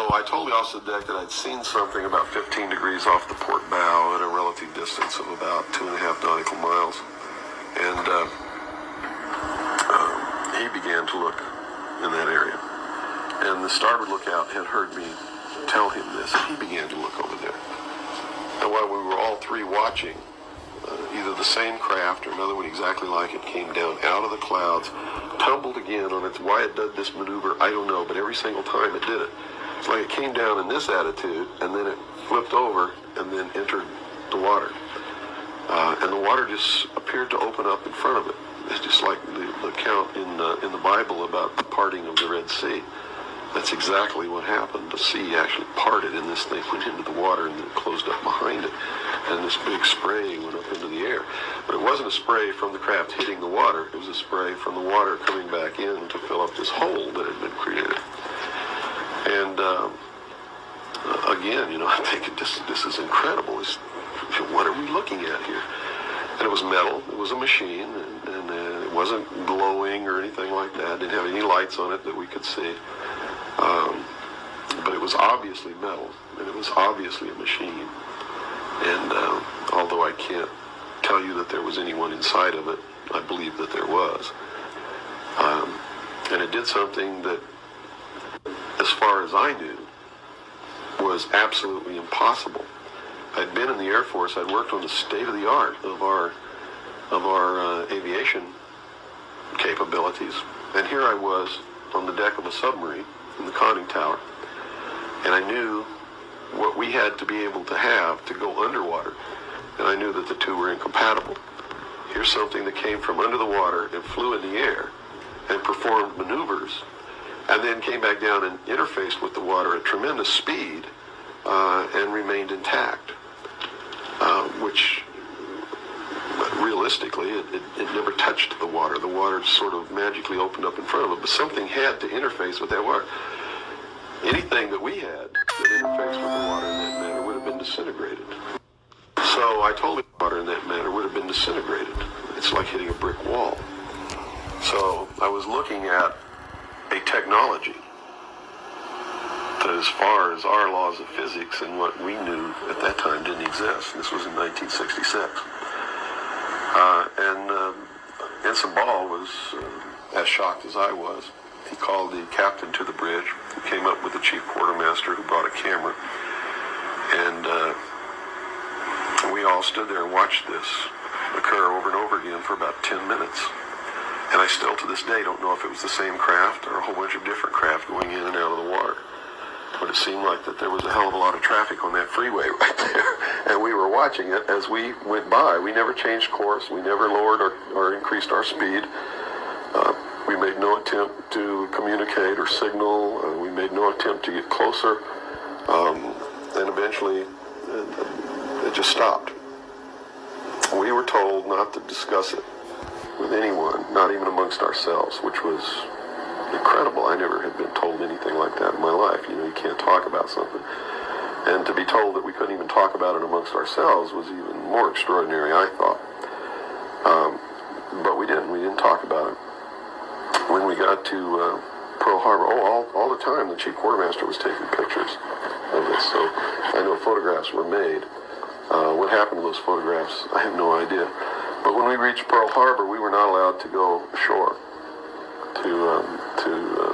I told the officer deck that I'd seen something about 15 degrees off the port bow at a relative distance of about 2.5 nautical miles. And he began to look in that area. And the starboard lookout had heard me tell him this, and he began to look over there. And while we were all three watching, either the same craft or another one exactly like it came down out of the clouds, tumbled again on its, why it did this maneuver, I don't know, but every single time it did it. It's like it came down in this attitude, and then it flipped over, and then entered the water. And the water just appeared to open up in front of it. It's just like the account in the Bible about the parting of the Red Sea. That's exactly what happened. The sea actually parted, and this thing went into the water, and then it closed up behind it. And this big spray went up into the air. But it wasn't a spray from the craft hitting the water. It was a spray from the water coming back in to fill up this hole that had been created. And again, I'm thinking, this is incredible. What are we looking at here? And it was metal. It was a machine, and it wasn't glowing or anything like that. It didn't have any lights on it that we could see. But it was obviously metal, and it was obviously a machine. And although I can't tell you that there was anyone inside of it, I believe that there was. And it did something that, as far as I knew, was absolutely impossible. I'd been in the Air Force. I'd worked on the state-of-the-art of our aviation capabilities. And here I was on the deck of a submarine in the conning tower, and I knew what we had to be able to have to go underwater, and I knew that the two were incompatible. Here's something that came from under the water and flew in the air and performed maneuvers, and then came back down and interfaced with the water at tremendous speed and remained intact, which realistically, it never touched the water. The water sort of magically opened up in front of it, but something had to interface with that water. Anything that we had that interfaced with the water in that manner would have been disintegrated. So I told him the water in that manner would have been disintegrated. It's like hitting a brick wall. So I was looking at a technology that, as far as our laws of physics and what we knew at that time, didn't exist. This was in 1966. Ensign Ball was as shocked as I was. He called the captain to the bridge, who came up with the chief quartermaster, who brought a camera. And we all stood there and watched this occur over and over again for about 10 minutes. And I still, to this day, don't know if it was the same craft or a whole bunch of different craft going in and out of the water. But it seemed like that there was a hell of a lot of traffic on that freeway right there. And we were watching it as we went by. We never changed course. We never lowered or increased our speed. We made no attempt to communicate or signal. We made no attempt to get closer. And eventually, it just stopped. We were told not to discuss it with anyone, not even amongst ourselves, which was incredible. I never had been told anything like that in my life. You can't talk about something. And to be told that we couldn't even talk about it amongst ourselves was even more extraordinary, I thought. But we didn't talk about it. When we got to Pearl Harbor, all the time the chief quartermaster was taking pictures of this, so I know photographs were made. What happened to those photographs, I have no idea. But when we reached Pearl Harbor, we were not allowed to go ashore to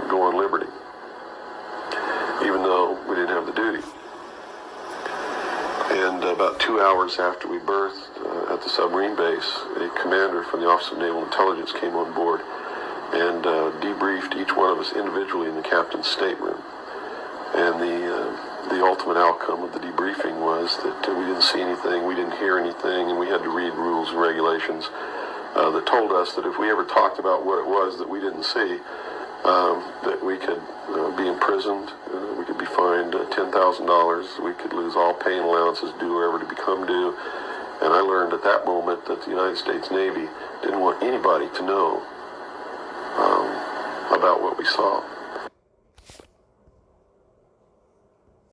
go on liberty, even though we didn't have the duty. And about 2 hours after we berthed at the submarine base, a commander from the Office of Naval Intelligence came on board and debriefed each one of us individually in the captain's stateroom. And the ultimate outcome of the debriefing was that we didn't see anything, we didn't hear anything, and we had to read rules and regulations that told us that if we ever talked about what it was that we didn't see, that we could be imprisoned, we could be fined $10,000, we could lose all pay and allowances due or ever to become due. And I learned at that moment that the United States Navy didn't want anybody to know about what we saw.